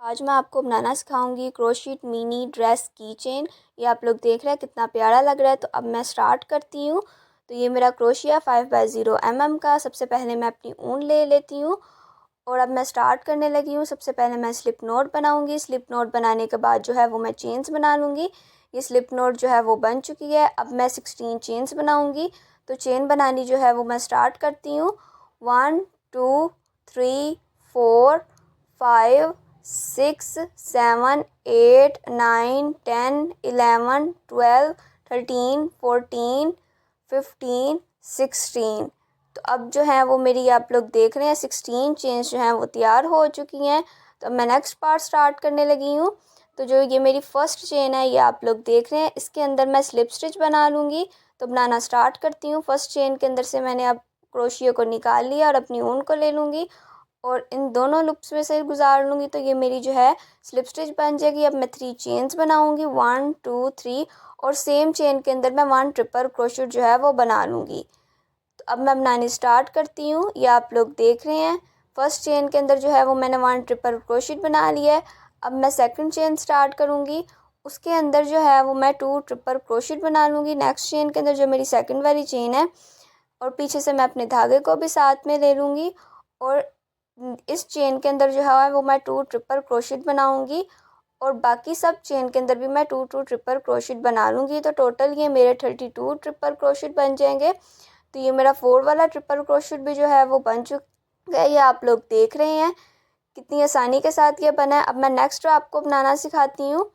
आज मैं आपको बनाना सिखाऊंगी क्रोशिट मिनी ड्रेस की चेन। ये आप लोग देख रहे हैं कितना प्यारा लग रहा है। तो अब मैं स्टार्ट करती हूँ। तो ये मेरा क्रोशिया 5/0 mm का। सबसे पहले मैं अपनी ऊन ले लेती हूँ और अब मैं स्टार्ट करने लगी हूँ। सबसे पहले मैं स्लिप नोट बनाऊंगी। स्लिप नोट बनाने के बाद जो है वो मैं चेन्स बना लूँगी। ये स्लिप नोट जो है वो बन चुकी है। अब मैं 16 चेन्स बनाऊँगी। तो चेन बनानी जो है वो मैं स्टार्ट करती हूँ। 1 2 3 4 5 6 7 8 9 10 11 12 13 14 15 16। तो अब जो है वो मेरी आप लोग देख रहे हैं 16 चेन्स जो हैं वो तैयार हो चुकी हैं। तो अब मैं नेक्स्ट पार्ट स्टार्ट करने लगी हूँ। तो जो ये मेरी फर्स्ट चेन है ये आप लोग देख रहे हैं, इसके अंदर मैं स्लिप स्टिच बना लूँगी। तो बनाना स्टार्ट करती हूँ। फर्स्ट चेन के अंदर से मैंने अब क्रोशिया को निकाल लिया और अपनी ऊन को ले लूँगी और इन दोनों लूप्स में से गुजार लूँगी। तो ये मेरी जो है स्लिप स्टिच बन जाएगी। अब मैं 3 चेन्स बनाऊँगी, 1 2 3, और सेम चेन के अंदर मैं 1 ट्रिपल क्रोशिया जो है वो बना लूँगी। तो अब मैं बनानी स्टार्ट करती हूँ। ये आप लोग देख रहे हैं फर्स्ट चेन के अंदर जो है वो मैंने 1 ट्रिपल क्रोशिया बना लिया है। अब मैं सेकंड चेन स्टार्ट करूँगी, उसके अंदर जो है वो मैं 2 ट्रिपल क्रोशिया बना लूँगी। नेक्स्ट चेन के अंदर जो मेरी सेकंड वाली चेन है और पीछे से मैं अपने धागे को भी साथ में ले लूँगी और इस चेन के अंदर जो है वो मैं 2 ट्रिपल क्रोशिया बनाऊँगी और बाकी सब चेन के अंदर भी मैं 2 ट्रिपल क्रोशिया बना लूँगी। तो टोटल ये मेरे 32 ट्रिपल क्रोशिया बन जाएंगे। तो ये मेरा 4 वाला ट्रिपल क्रोशिया भी जो है वो बन चुका है। ये आप लोग देख रहे हैं कितनी आसानी के साथ ये बना है। अब मैं नेक्स्ट आपको बनाना सिखाती हूँ।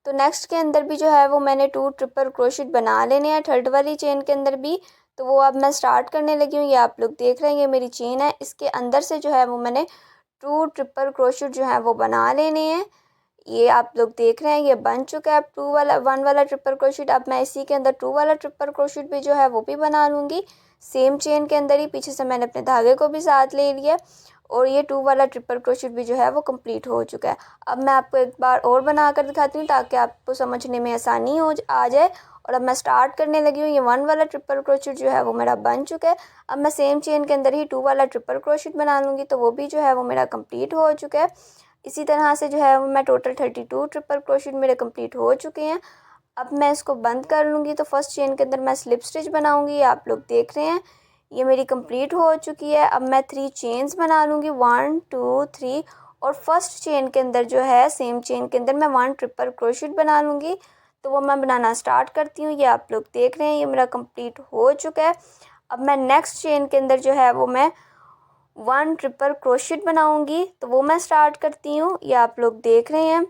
तो नेक्स्ट के अंदर भी जो है वो मैंने 2 ट्रिपल क्रोशिया बना लेने हैं, थर्ड वाली चेन के अंदर भी। तो वो अब मैं स्टार्ट करने लगी हूँ। ये आप लोग देख रहे हैं ये मेरी चेन है, इसके अंदर से जो है वो मैंने 2 ट्रिपल क्रोशिया जो है वो बना लेने हैं। ये आप लोग देख रहे हैं ये बन चुका है। अब 1 वाला ट्रिपल क्रोशिया, अब मैं इसी के अंदर 2 वाला ट्रिपल क्रोशिया भी जो है वो भी बना लूँगी। सेम चेन के अंदर ही पीछे से मैंने अपने धागे को भी साथ ले लिया और ये 2 वाला ट्रिपल क्रोशिया भी जो है वो कंप्लीट हो चुका है। अब मैं आपको एक बार और बना कर दिखाती हूँ ताकि आपको समझने में आसानी हो आ जाए। और अब मैं स्टार्ट करने लगी हूँ। ये 1 वाला ट्रिपल क्रोशिया जो है वो मेरा बन चुका है। अब मैं सेम चेन के अंदर ही 2 वाला ट्रिपल क्रोशिया बना लूँगी। तो वो भी जो है वो मेरा कंप्लीट हो चुका है। इसी तरह से जो है वो मैं टोटल 32 ट्रिपल क्रोशिया मेरे कंप्लीट हो चुके हैं। अब मैं इसको बंद कर लूँगी। तो फर्स्ट चेन के अंदर मैं स्लिप स्टिच बनाऊँगी। ये आप लोग देख रहे हैं ये मेरी कंप्लीट हो चुकी है। अब मैं 3 चेन्स बना लूँगी, 1 2 3, और फर्स्ट चेन के अंदर जो है सेम चेन के अंदर मैं 1 ट्रिपल क्रोशिया बना लूँगी। तो वो मैं बनाना स्टार्ट करती हूँ। ये आप लोग देख रहे हैं ये मेरा कंप्लीट हो चुका है। अब मैं नेक्स्ट चेन के अंदर जो है वो मैं 1 ट्रिपल क्रोशिया बनाऊँगी। तो वो मैं स्टार्ट करती हूँ। ये आप लोग देख रहे हैं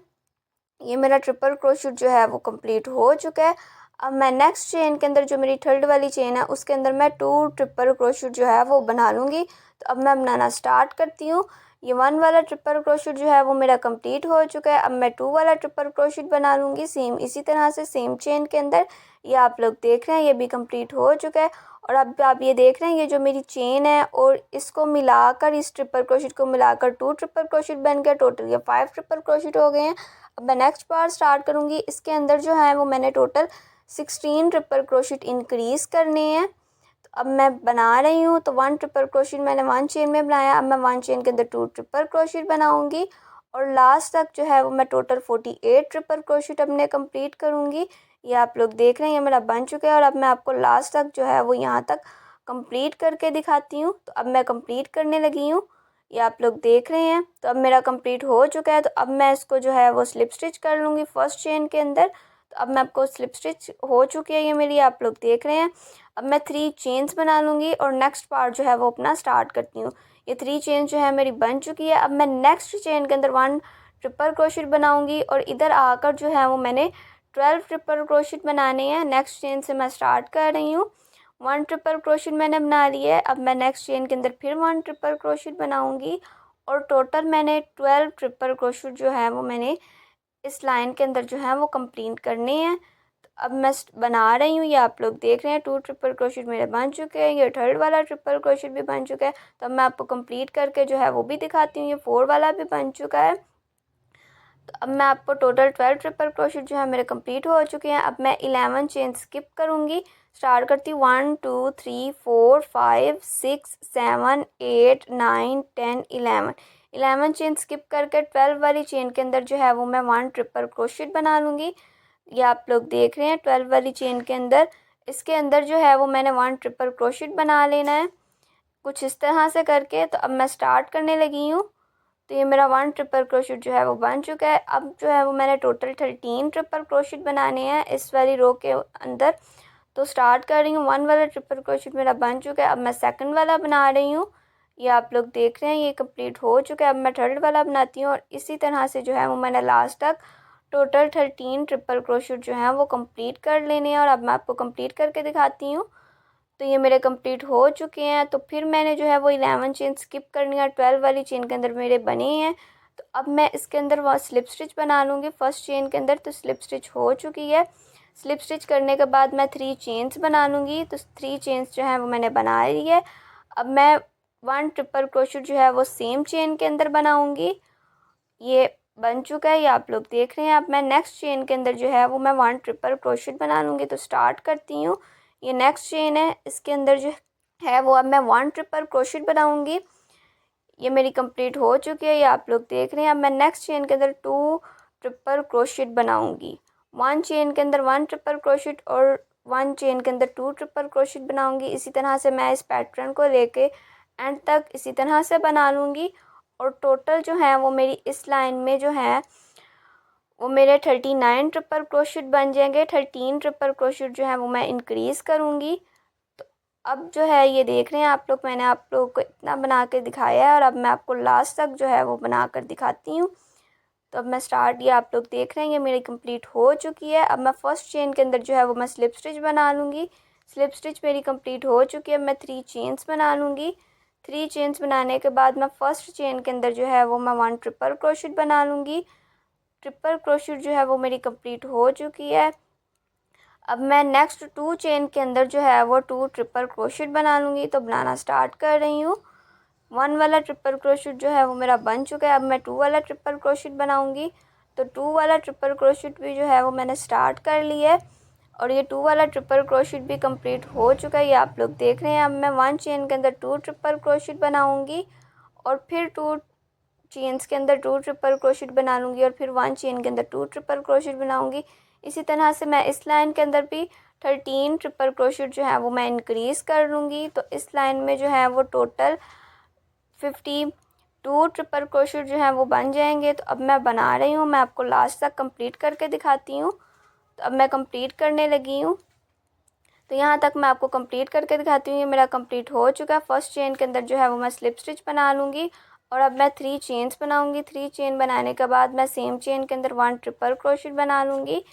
ये मेरा ट्रिपल क्रोशिया जो है वो कंप्लीट हो चुका है। अब मैं नेक्स्ट चेन के अंदर जो मेरी थर्ड वाली चेन है उसके अंदर मैं 2 ट्रिपल क्रोशिया जो है वो बना लूँगी। तो अब मैं बनाना स्टार्ट करती हूँ। ये 1 वाला ट्रिपल क्रोशिया जो है वो मेरा कंप्लीट हो चुका है। अब मैं 2 वाला ट्रिपल क्रोशिया बना लूँगी सेम इसी तरह से सेम चेन के अंदर। ये आप लोग देख रहे हैं ये भी कंप्लीट हो चुका है। और अब आप ये देख रहे हैं ये जो मेरी चेन है और इसको मिलाकर इस ट्रिपल क्रोशिया को मिलाकर 2 ट्रिपल क्रोशिया बन गया। टोटल ये 5 ट्रिपल क्रोशिया हो गए हैं। अब मैं नेक्स्ट पार्ट स्टार्ट करूँगी। इसके अंदर जो है वो मैंने टोटल 16 ट्रिपल क्रोशिया इंक्रीज़ करने हैं। तो अब मैं बना रही हूँ। तो 1 ट्रिपल क्रोशिया मैंने 1 चेन में बनाया। अब मैं 1 चेन के अंदर 2 ट्रिपल क्रोशिया बनाऊँगी और लास्ट तक जो है वो मैं टोटल 48 ट्रिपल क्रोशिया अपने कंप्लीट करूँगी। ये आप लोग देख रहे हैं ये मेरा बन चुका है। और अब मैं आपको लास्ट तक जो है वो यहाँ तक कंप्लीट करके दिखाती हूँ। तो अब मैं कंप्लीट करने लगी हूँ। ये आप लोग देख रहे हैं तो अब मेरा कंप्लीट हो चुका है। तो अब मैं इसको जो है वो स्लिप स्टिच कर लूँगी फर्स्ट चेन के अंदर। तो अब मैं आपको स्लिप स्टिच हो चुकी है ये मेरी, आप लोग देख रहे हैं। अब मैं 3 चेन्स बना लूँगी और नेक्स्ट पार्ट जो है वो अपना स्टार्ट करती हूँ। ये 3 चेन जो है मेरी बन चुकी है। अब मैं नेक्स्ट चेन के अंदर 1 ट्रिपल क्रोशिया बनाऊँगी और इधर आकर जो है वो मैंने 12 ट्रिपल क्रोशिया बनाने हैं। नेक्स्ट चेन से मैं स्टार्ट कर रही हूँ। 1 ट्रिपल क्रोशिया मैंने बना लिया है। अब मैं नेक्स्ट चेन के अंदर फिर 1 ट्रिपल क्रोशिया बनाऊँगी और टोटल मैंने 12 ट्रिपल क्रोशिया जो है वो मैंने इस लाइन के अंदर जो है वो कंप्लीट करने हैं। तो अब मैं बना रही हूँ। ये आप लोग देख रहे हैं 2 ट्रिपल क्रोशिया मेरे बन चुके हैं। ये थर्ड वाला ट्रिपल क्रोशिया भी बन चुका है। तो अब मैं आपको कंप्लीट करके जो है वो भी दिखाती हूँ। ये 4 वाला भी बन चुका है। तो अब मैं आपको टोटल 12 ट्रिपल क्रोशिया जो है मेरे कंप्लीट हो चुके हैं। अब मैं 11 चेन स्किप करूँगी। स्टार्ट करती हूँ 1 2 3 4 5 6 7 8 9 10 11। 11 चेन स्किप करके 12 वाली चेन के अंदर जो है वो मैं 1 ट्रिपल क्रोशेट बना लूँगी। ये आप लोग देख रहे हैं 12 वाली चेन के अंदर, इसके अंदर जो है वो मैंने 1 ट्रिपल क्रोशेट बना लेना है कुछ इस तरह से करके। तो अब मैं स्टार्ट करने लगी हूँ। तो ये मेरा 1 ट्रिपल क्रोशेट जो है वो बन चुका है। अब जो है वो मैंने टोटल 13 ट्रिपल क्रोशेट बनाने हैं इस वाली रो के अंदर। तो स्टार्ट कर रही हूँ, 1 वाला ट्रिपल क्रोशेट मेरा बन चुका है। अब मैं सेकंड वाला बना रही हूँ। ये आप लोग देख रहे हैं ये कंप्लीट हो चुका है। अब मैं थर्ड वाला बनाती हूँ और इसी तरह से जो है वो मैंने लास्ट तक टोटल 13 ट्रिपल क्रोशेट जो है वो कंप्लीट कर लेने हैं। और अब मैं आपको कंप्लीट करके दिखाती हूँ। तो ये मेरे कंप्लीट हो चुके हैं। तो फिर मैंने जो है वो 11 चेन स्किप करनी है, 12 वाली चेन के अंदर मेरे बने हैं। तो अब मैं इसके अंदर वह स्लिप स्टिच बना लूँगी फर्स्ट चेन के अंदर। तो स्लिप स्टिच हो चुकी है। स्लिप स्टिच करने के बाद मैं 3 चेन्स बना लूँगी। तो 3 चेन्स जो है वो मैंने बना ली है। अब मैं 1 ट्रिपल क्रोशेट जो है वो सेम चेन के अंदर बनाऊँगी। ये बन चुका है, ये आप लोग देख रहे हैं। अब मैं नेक्स्ट चेन के अंदर जो है वो मैं 1 ट्रिपल क्रोशेट बना लूँगी। तो स्टार्ट करती हूँ। ये नेक्स्ट चेन है, इसके अंदर जो है वो अब मैं 1 ट्रिपल क्रोशेट बनाऊँगी। ये मेरी कंप्लीट हो चुकी है, ये आप लोग देख रहे हैं। अब मैं नेक्स्ट चेन के अंदर 2 ट्रिपल क्रोशेट बनाऊँगी। 1 चेन के अंदर 1 ट्रिपल क्रोशेट और 1 चेन के अंदर 2 ट्रिपल क्रोशेट बनाऊँगी। इसी तरह से मैं इस पैटर्न को लेके एंड तक इसी तरह से बना लूँगी। और टोटल जो है वो मेरी इस लाइन में जो है वो मेरे 39 ट्रिपल क्रोशेट बन जाएंगे। 13 ट्रिपल क्रोशेट जो है वो मैं इंक्रीज़ करूँगी। तो अब जो है ये देख रहे हैं आप लोग, मैंने आप लोगों को इतना बना के दिखाया है और अब मैं आपको लास्ट तक जो है वो बना कर दिखाती हूँ। तो अब मैं स्टार्ट, ये आप लोग देख रहे हैं ये मेरी कंप्लीट हो चुकी है। अब मैं फर्स्ट चेन के अंदर जो है वो मैं स्लिप स्टिच बना लूँगी। स्लिप स्टिच मेरी कंप्लीट हो चुकी है। मैं 3 चेन्स बना लूँगी। 3 चेन्स बनाने के बाद मैं फर्स्ट चेन के अंदर जो है वो मैं 1 ट्रिपल क्रोशेट बना लूँगी। ट्रिपल क्रोशेट जो है वो मेरी कंप्लीट हो चुकी है। अब मैं नेक्स्ट 2 चेन के अंदर जो है वो 2 ट्रिपल क्रोशेट बना लूँगी। तो बनाना स्टार्ट कर रही हूँ। 1 वाला ट्रिपल क्रोशेट जो है वो मेरा बन चुका है। अब मैं 2 वाला ट्रिपल क्रोशेट बनाऊँगी। तो 2 वाला ट्रिपल क्रोशेट भी जो है वो मैंने स्टार्ट कर लिया है। और ये 2 वाला ट्रिपल क्रोशेट भी कंप्लीट हो चुका है, ये आप लोग देख रहे हैं। अब मैं 1 चेन के अंदर 2 ट्रिपल क्रोशेट बनाऊँगी और फिर 2 चेन्स के अंदर 2 ट्रिपल क्रोशेट बना लूँगी और फिर 1 चेन के अंदर 2 ट्रिपल क्रोशेट बनाऊँगी। इसी तरह से मैं इस लाइन के अंदर भी 13 ट्रिपल क्रोशेट जो है वो मैं इंक्रीज़ कर लूँगी। तो इस लाइन में जो है वो टोटल 52 ट्रिपल क्रोशेट जो है वो बन जाएंगे। तो अब मैं बना रही हूँ, मैं आपको लास्ट तक कंप्लीट करके दिखाती हूँ। तो अब मैं कंप्लीट करने लगी हूँ। तो यहाँ तक मैं आपको कंप्लीट करके दिखाती हूँ। ये मेरा कंप्लीट हो चुका है। फर्स्ट चेन के अंदर जो है वो मैं स्लिप स्टिच बना लूँगी और अब मैं 3 चेन्स बनाऊँगी। 3 चेन बनाने के बाद मैं सेम चेन के अंदर 1 ट्रिपल क्रोशेट बना लूँगी।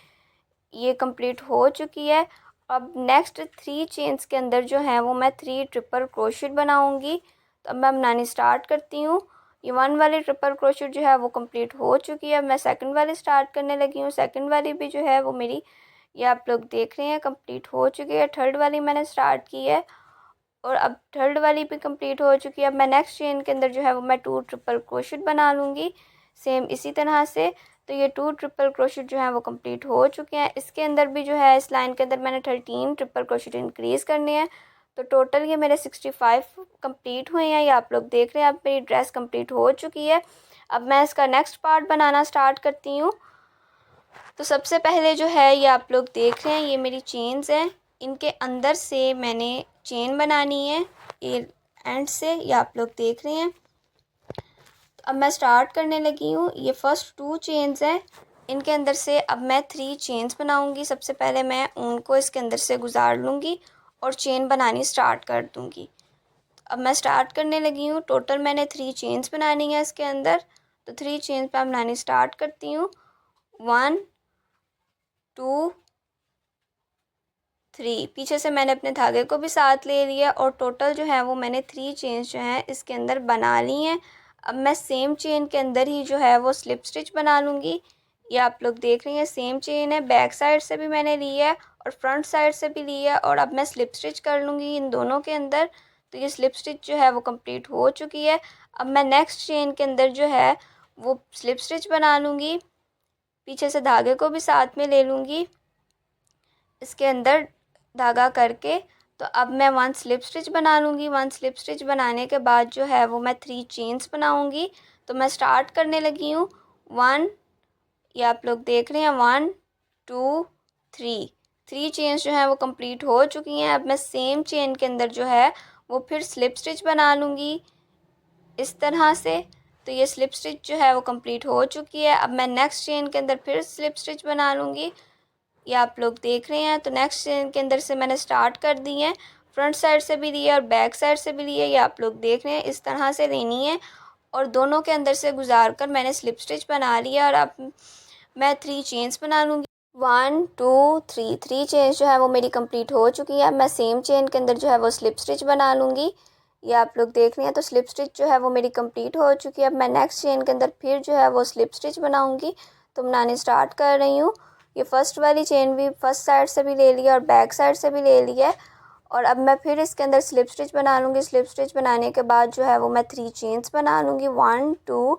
ये कंप्लीट हो चुकी है। अब नेक्स्ट 3 चेन्स के अंदर जो है वो मैं 3 ट्रिपल क्रोशेट बनाऊँगी। तो अब मैं बनानी स्टार्ट करती हूँ। ये 1 वाली ट्रिपल क्रोशेट जो है वो कंप्लीट हो चुकी है। मैं सेकंड वाली स्टार्ट करने लगी हूँ। सेकंड वाली भी जो है वो मेरी, ये आप लोग देख रहे हैं, कंप्लीट हो चुकी है। थर्ड वाली मैंने स्टार्ट की है और अब थर्ड वाली भी कंप्लीट हो चुकी है। अब मैं नेक्स्ट चेन के अंदर जो है वो मैं 2 ट्रिपल क्रोशेट बना लूँगी सेम इसी तरह से। तो ये 2 ट्रिपल क्रोशेट जो है वो कंप्लीट हो चुके हैं। इसके अंदर भी जो है इस लाइन के अंदर मैंने 13 ट्रिपल क्रोशेट इंक्रीज़ करने हैं। तो टोटल ये मेरे 65 कंप्लीट हुए हैं, ये आप लोग देख रहे हैं। अब मेरी ड्रेस कंप्लीट हो चुकी है। अब मैं इसका नेक्स्ट पार्ट बनाना स्टार्ट करती हूँ। तो सबसे पहले जो है ये आप लोग देख रहे हैं ये मेरी चेन्स हैं, इनके अंदर से मैंने चेन बनानी है ये एंड से, ये आप लोग देख रहे हैं। तो अब मैं स्टार्ट करने लगी हूँ। ये फर्स्ट 2 चेन्स हैं, इनके अंदर से अब मैं 3 चेन्स बनाऊँगी। सबसे पहले मैं ऊन को इसके अंदर से गुजार लूँगी और चेन बनानी स्टार्ट कर दूँगी। अब मैं स्टार्ट करने लगी हूँ। टोटल मैंने 3 चेन्स बनानी है इसके अंदर। तो 3 चेन्स मैं बनानी स्टार्ट करती हूँ। 1 2 3, पीछे से मैंने अपने धागे को भी साथ ले लिया और टोटल जो है वो मैंने 3 चेन्स जो हैं इसके अंदर बना ली हैं। अब मैं सेम चेन के अंदर ही जो है वो स्लिप स्टिच बना लूँगी। ये आप लोग देख रही हैं सेम चेन है, बैक साइड से भी मैंने ली है और फ्रंट साइड से भी ली है और अब मैं स्लिप स्टिच कर लूँगी इन दोनों के अंदर। तो ये स्लिप स्टिच जो है वो कंप्लीट हो चुकी है। अब मैं नेक्स्ट चेन के अंदर जो है वो स्लिप स्टिच बना लूँगी, पीछे से धागे को भी साथ में ले लूँगी इसके अंदर धागा करके। तो अब मैं 1 स्लिप स्टिच बना लूँगी। 1 स्लिप स्टिच बनाने के बाद जो है वो मैं 3 चेन्स बनाऊँगी। तो मैं स्टार्ट करने लगी हूँ। 1, ये आप लोग देख रहे हैं 1 2 3 चेन्स जो है वो कंप्लीट हो चुकी हैं। अब मैं सेम चेन के अंदर जो है वो फिर स्लिप स्टिच बना लूँगी इस तरह से। तो ये स्लिप स्टिच जो है वो कंप्लीट हो चुकी है। अब मैं नेक्स्ट चेन के अंदर फिर स्लिप स्टिच बना लूँगी, ये आप लोग देख रहे हैं। तो नेक्स्ट चेन के अंदर से मैंने स्टार्ट कर दी है, फ्रंट साइड से भी ली है और बैक साइड से भी ली है, ये आप लोग देख रहे हैं। इस तरह से लेनी है और दोनों के अंदर से गुजार कर मैंने स्लिप स्टिच बना लिया। और अब मैं 3 चेन्स बना लूँगी। 1 2 3 चेन्स जो है वो मेरी कंप्लीट हो चुकी है। मैं सेम चेन के अंदर जो है वो स्लिप स्टिच बना लूँगी, ये आप लोग देख रहे हैं। तो स्लिप स्टिच जो है वो मेरी कंप्लीट हो चुकी है। अब मैं नेक्स्ट चेन के अंदर फिर जो है वो स्लिप स्टिच बनाऊँगी। तो बनाने स्टार्ट कर रही हूँ। ये फर्स्ट वाली चेन भी फर्स्ट साइड से भी ले लिया और बैक साइड से भी ले लिया है। और अब मैं फिर इसके अंदर स्लिप स्टिच बना लूँगी। स्लिप स्टिच बनाने के बाद जो है वो मैं 3 चेन्स बना लूँगी। 1 2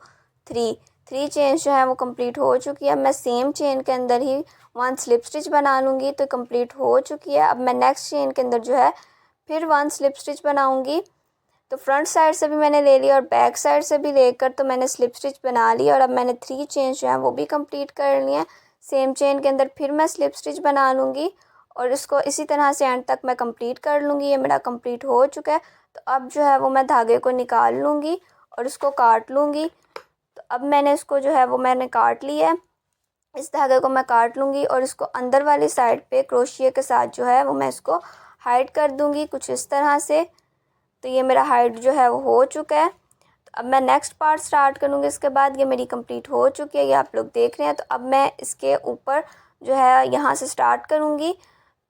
3 चेन्स जो है वो कंप्लीट हो चुकी है। मैं सेम चेन के अंदर ही 1 स्लिप स्टिच बना लूँगी, तो कंप्लीट हो चुकी है। अब मैं नेक्स्ट चेन के अंदर जो है फिर 1 स्लिप स्टिच बनाऊँगी। तो फ्रंट साइड से भी मैंने ले लिया और बैक साइड से भी लेकर तो मैंने स्लिप स्टिच बना ली। और अब मैंने 3 चेन्स जो है वो भी कंप्लीट कर लिए हैं। सेम चेन के अंदर फिर मैं स्लिप स्टिच बना लूँगी और इसको इसी तरह से एंड तक मैं कंप्लीट कर लूँगी। ये मेरा कंप्लीट हो चुका है। तो अब जो है वो मैं धागे को निकाल लूँगी और इसको काट लूँगी। तो अब मैंने इसको जो है वो मैंने काट लिया है। इस धागे को मैं काट लूँगी और इसको अंदर वाली साइड पे क्रोशिया के साथ जो है वो मैं इसको हाइड कर दूँगी कुछ इस तरह से। तो ये मेरा हाइड जो है वो हो चुका है। तो अब मैं नेक्स्ट पार्ट स्टार्ट करूँगी। इसके बाद ये मेरी कंप्लीट हो चुकी है, ये आप लोग देख रहे हैं। तो अब मैं इसके ऊपर जो है यहाँ से स्टार्ट करूँगी।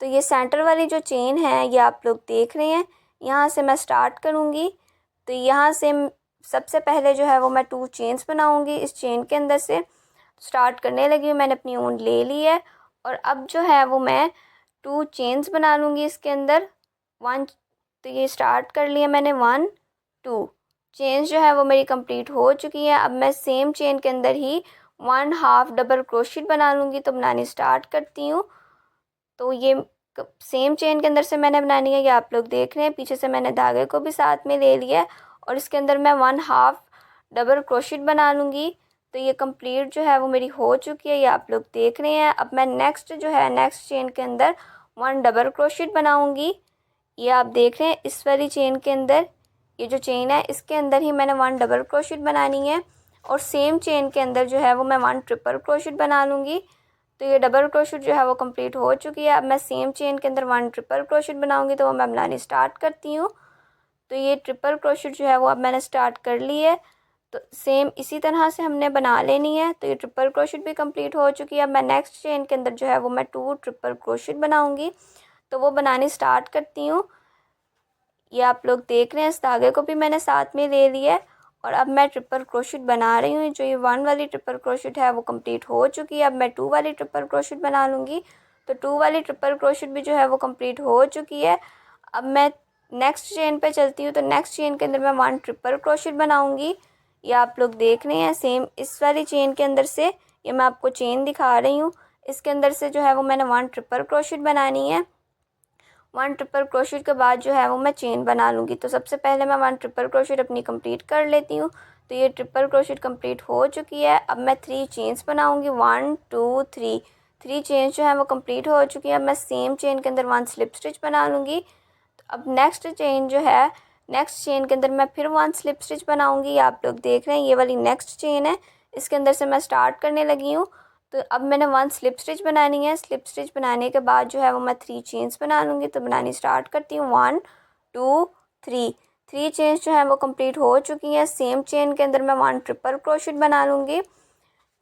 तो ये सेंटर वाली जो चेन है ये आप लोग देख रहे हैं, यहाँ से मैं स्टार्ट करूँगी। तो यहाँ से सबसे पहले जो है वो मैं 2 चेन्स बनाऊँगी। इस चेन के अंदर से स्टार्ट करने लगी हूँ, मैंने अपनी ऊन ले ली है। और अब जो है वो मैं 2 चेन्स बना लूँगी इसके अंदर 1। तो ये स्टार्ट कर लिया मैंने 1 2 चेन्स जो है वो मेरी कंप्लीट हो चुकी है। अब मैं सेम चेन के अंदर ही 1 हाफ डबल क्रोशिट बना लूँगी। तो बनानी स्टार्ट करती हूँ। तो ये सेम चेन के अंदर से मैंने बनानी है, ये आप लोग देख रहे हैं। पीछे से मैंने धागे को भी साथ में ले लिया है और इसके अंदर मैं 1 हाफ डबल क्रोशिट बना लूँगी। तो ये कंप्लीट जो है वो मेरी हो चुकी है, ये आप लोग देख रहे हैं। अब मैं नेक्स्ट जो है नेक्स्ट चेन के अंदर 1 डबल क्रोशिट बनाऊँगी, ये आप देख रहे हैं। इस वाली चेन के अंदर ये जो चेन है इसके अंदर ही मैंने 1 डबल क्रोशिट बनानी है और सेम चेन के अंदर जो है वो मैं 1 ट्रिपल क्रोशिट बना लूँगी। तो ये डबल क्रोशिट जो है वो कंप्लीट हो चुकी है। अब मैं सेम चेन के अंदर 1 ट्रिपल क्रोशिट बनाऊँगी, तो वो मैं बनानी स्टार्ट करती हूँ। तो ये ट्रिपल क्रोशिट जो है वो अब मैंने स्टार्ट कर ली है। तो सेम इसी तरह से हमने बना लेनी है। तो ये ट्रिपल क्रोशिट भी कंप्लीट हो चुकी है। अब मैं नेक्स्ट चेन के अंदर जो है वो मैं 2 ट्रिपल क्रोशिट बनाऊँगी, तो वो बनानी स्टार्ट करती हूँ। ये आप लोग देख रहे हैं, इस धागे को भी मैंने साथ में ले लिया है और अब मैं ट्रिपल क्रोशिट बना रही हूँ। जो ये 1 वाली ट्रिपल क्रोशिट है वो कंप्लीट हो चुकी है। अब मैं 2 वाली ट्रिपल क्रोशिट बना लूँगी। तो 2 वाली ट्रिपल क्रोशिट भी जो है वो कंप्लीट हो चुकी है। अब मैं नेक्स्ट चेन पे चलती हूँ। तो नेक्स्ट चेन के अंदर मैं 1 ट्रिपल क्रोशिट बनाऊँगी, ये आप लोग देख रहे हैं। सेम इस वाली चेन के अंदर से, ये मैं आपको चेन दिखा रही हूँ, इसके अंदर से जो है वो मैंने 1 ट्रिपल क्रोशिट बनानी है। 1 ट्रिपल क्रोशिट के बाद जो है वो मैं चेन बना लूँगी। तो सबसे पहले मैं 1 ट्रिपल क्रोशिट अपनी कंप्लीट कर लेती हूँ। तो ये ट्रिपल क्रोशिट कंप्लीट हो चुकी है। अब मैं 3 चेन्स बनाऊँगी 1 2 3 चेन्स जो है वो कंप्लीट हो चुकी है। अब मैं सेम चेन के अंदर 1 स्लिप स्टिच बना लूँगी। तो अब नेक्स्ट चेन जो है नेक्स्ट चेन के अंदर मैं फिर 1 स्लिप स्टिच बनाऊँगी, आप लोग देख रहे हैं। ये वाली नेक्स्ट चेन है, इसके अंदर से मैं स्टार्ट करने लगी हूँ। तो अब मैंने 1 स्लिप स्टिच बनानी है। स्लिप स्टिच बनाने के बाद जो है वो मैं 3 चेन्स बना लूँगी। तो बनानी स्टार्ट करती हूँ 1 2 3 चेन्स जो है वो कंप्लीट हो चुकी हैं। सेम चेन के अंदर मैं 1 ट्रिपल क्रोशिट बना लूँगी,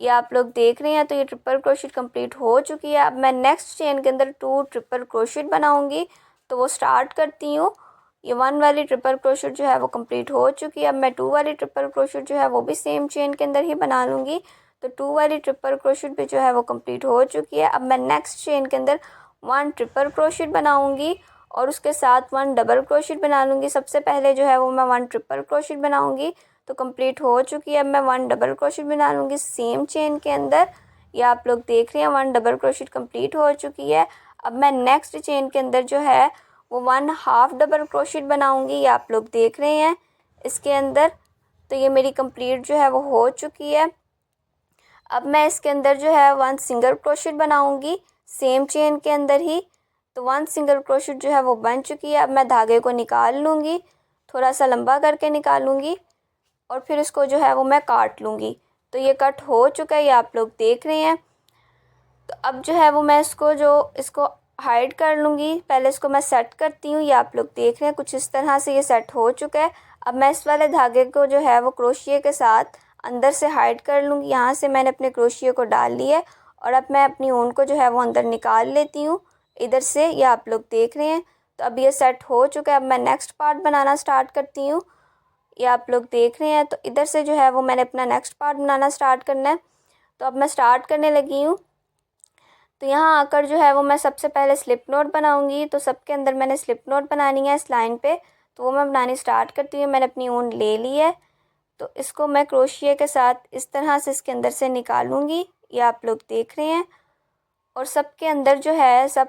ये आप लोग देख रहे हैं। तो ये ट्रिपल क्रोशिट कंप्लीट हो चुकी है। अब मैं नेक्स्ट चेन के अंदर 2 ट्रिपल क्रोशिट बनाऊँगी, तो वो स्टार्ट करती हूँ। ये 1 वाली ट्रिपल क्रोशिट जो है वो कंप्लीट हो चुकी है। अब मैं 2 वाली ट्रिपल क्रोशिट जो है वो भी सेम चेन के अंदर ही बना लूँगी। तो 2 वाली ट्रिपल क्रोशिट भी जो है वो कंप्लीट हो चुकी है। अब मैं नेक्स्ट चेन के अंदर 1 ट्रिपल क्रोशिट बनाऊँगी और उसके साथ 1 डबल क्रोशिट बना लूँगी। सबसे पहले जो है वो मैं 1 ट्रिपल क्रोशिट बनाऊँगी, तो कंप्लीट हो चुकी है। अब मैं 1 डबल क्रोशिट बना लूँगी सेम चेन के अंदर, ये आप लोग देख रहे हैं। 1 डबल क्रोशिट कंप्लीट हो चुकी है। अब मैं नेक्स्ट चेन के अंदर जो है वो 1 हाफ डबल क्रोशिट बनाऊँगी, ये आप लोग देख रहे हैं। इसके अंदर तो ये मेरी कंप्लीट जो है वो हो चुकी है। अब मैं इसके अंदर जो है 1 सिंगल क्रोशेट बनाऊंगी सेम चेन के अंदर ही। तो 1 सिंगल क्रोशेट जो है वो बन चुकी है। अब मैं धागे को निकाल लूँगी, थोड़ा सा लंबा करके निकालूंगी और फिर इसको जो है वो मैं काट लूँगी। तो ये कट हो चुका है, ये आप लोग देख रहे हैं। तो अब जो है वो मैं इसको हाइड कर लूँगी। पहले इसको मैं सेट करती हूँ, ये आप लोग देख रहे हैं कुछ इस तरह से ये सेट हो चुका है। अब मैं इस वाले धागे को जो है वो क्रोशिया के साथ अंदर से हाइड कर लूँगी। यहाँ से मैंने अपने क्रोशिया को डाल लिया है और अब मैं अपनी ऊन को जो है वो अंदर निकाल लेती हूँ इधर से, ये आप लोग देख रहे हैं। तो अब ये सेट हो चुका है। अब मैं नेक्स्ट पार्ट बनाना स्टार्ट करती हूँ, ये आप लोग देख रहे हैं। तो इधर से जो है वो मैंने अपना नेक्स्ट पार्ट बनाना स्टार्ट करना है। तो अब मैं स्टार्ट करने लगी हूँ। तो यहाँ आकर जो है वो मैं सबसे पहले स्लिप नॉट बनाऊंगी। तो सबके अंदर मैंने स्लिप नॉट बनानी है इस लाइन पे, तो वो मैं बनानी स्टार्ट करती हूँ। मैंने अपनी ऊन ले ली है, तो इसको मैं क्रोशिया के साथ इस तरह से इसके अंदर से निकालूंगी, ये आप लोग देख रहे हैं। और सबके अंदर जो है सब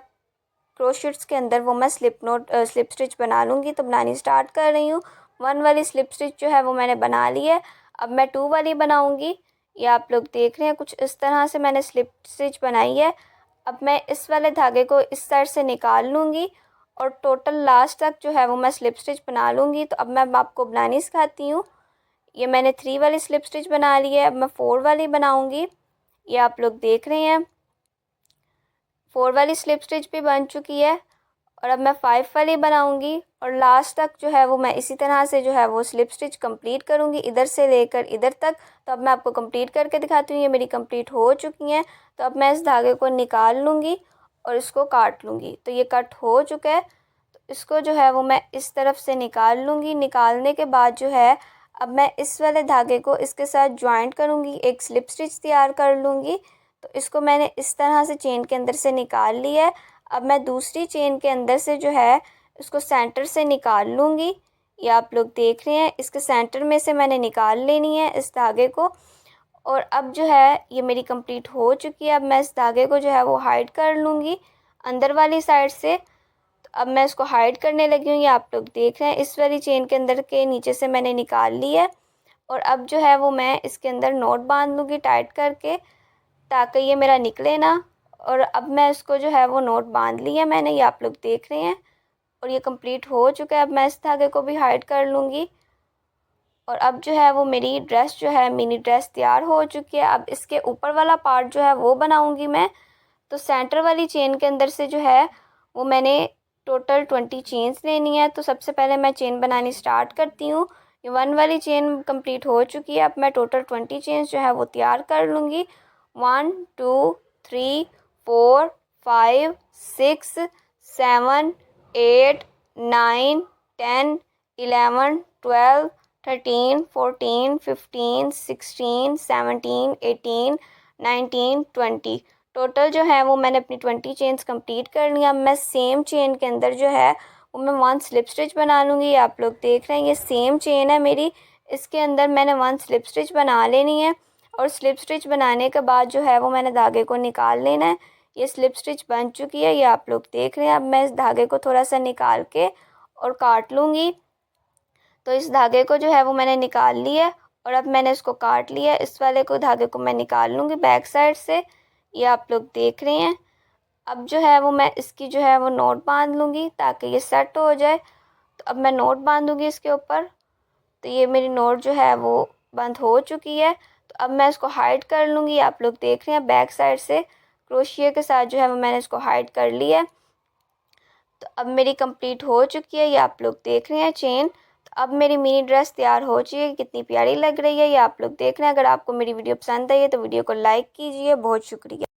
क्रोशेट्स के अंदर वो मैं स्लिप स्टिच बना लूँगी। तो बनानी स्टार्ट कर रही हूँ। 1 वाली स्लिप स्टिच जो है वो मैंने बना ली है। अब मैं 2 वाली बनाऊँगी, ये आप लोग देख रहे हैं कुछ इस तरह से मैंने स्लिप स्टिच बनाई है। अब मैं इस वाले धागे को इस साइड से निकाल लूँगी और टोटल लास्ट तक जो है वो मैं स्लिप स्टिच बना लूँगी। तो अब मैं आपको बनानी सिखाती हूँ। ये मैंने 3 वाली स्लिप स्टिच बना ली है, अब मैं 4 वाली बनाऊँगी, ये आप लोग देख रहे हैं। 4 वाली स्लिप स्टिच भी बन चुकी है और अब मैं 5 वाली बनाऊंगी और लास्ट तक जो है वो मैं इसी तरह से जो है वो स्लिप स्टिच कंप्लीट करूंगी इधर से लेकर इधर तक। तो अब मैं आपको कंप्लीट करके दिखाती हूँ, ये मेरी कंप्लीट हो चुकी हैं। तो अब मैं इस धागे को निकाल लूँगी और इसको काट लूँगी। तो ये कट हो चुका है। तो इसको जो है वो मैं इस तरफ से निकाल लूँगी। निकालने के बाद जो है अब मैं इस वाले धागे को इसके साथ ज्वाइंट करूँगी, एक स्लिप स्टिच तैयार कर लूँगी। तो इसको मैंने इस तरह से चेन के अंदर से निकाल लिया है। अब मैं दूसरी चेन के अंदर से जो है इसको सेंटर से निकाल लूँगी, ये आप लोग देख रहे हैं। इसके सेंटर में से मैंने निकाल लेनी है इस धागे को। और अब जो है ये मेरी कंप्लीट हो चुकी है। अब मैं इस धागे को जो है वो हाइड कर लूँगी अंदर वाली साइड से। तो अब मैं इसको हाइड करने लगी हूँ, ये आप लोग देख रहे हैं। इस वाली चेन के अंदर के नीचे से मैंने निकाल ली है और अब जो है वो मैं इसके अंदर नॉट बांध लूँगी टाइट करके, ताकि ये मेरा निकले ना। और अब मैं इसको जो है वो नॉट बांध ली है मैंने, ये आप लोग देख रहे हैं। और ये कंप्लीट हो चुका है। अब मैं इस धागे को भी हाइड कर लूँगी और अब जो है वो मेरी ड्रेस जो है मिनी ड्रेस तैयार हो चुकी है। अब इसके ऊपर वाला पार्ट जो है वो बनाऊँगी मैं। तो सेंटर वाली चेन के अंदर से जो है वो मैंने टोटल 20 चेन्स लेनी है। तो सबसे पहले मैं चेन बनानी स्टार्ट करती हूँ। ये 1 वाली चेन कंप्लीट हो चुकी है। अब मैं टोटल 20 चेन्स जो है वो तैयार कर लूँगी। 1 2 3 4 5 6 7 8 9 10 11 12 13 14 15 16 17 18 19 20 टोटल जो है वो मैंने अपनी 20 चेन्स कंप्लीट कर लिया। मैं सेम चेन के अंदर जो है वो मैं 1 स्लिप स्टिच बना लूँगी। आप लोग देख रहे हैं ये सेम चेन है मेरी, इसके अंदर मैंने 1 स्लिप स्टिच बना लेनी है। और स्लिप स्टिच बनाने के बाद जो है वो मैंने धागे को निकाल लेना है। ये स्लिप स्टिच बन चुकी है, ये आप लोग देख रहे हैं। अब मैं इस धागे को थोड़ा सा निकाल के और काट लूँगी। तो इस धागे को जो है वो मैंने निकाल लिया और अब मैंने इसको काट लिया। इस वाले को धागे को मैं निकाल लूँगी बैक साइड से, ये आप लोग देख रहे हैं। अब जो है वो मैं इसकी जो है वो नॉट बांध लूँगी ताकि ये सेट हो जाए। तो अब मैं नॉट बांधूँगी इसके ऊपर। तो ये मेरी नॉट जो है वो बंद हो चुकी है। तो अब मैं इसको हाइड कर लूँगी, आप लोग देख रहे हैं बैक साइड से क्रोशिया के साथ जो है वो मैंने इसको हाइड कर लिया है। तो अब मेरी कंप्लीट हो चुकी है, ये आप लोग देख रहे हैं चेन। तो अब मेरी मिनी ड्रेस तैयार हो चुकी है, कितनी प्यारी लग रही है ये आप लोग देख रहे हैं। अगर आपको मेरी वीडियो पसंद आई है तो वीडियो को लाइक कीजिए। बहुत शुक्रिया।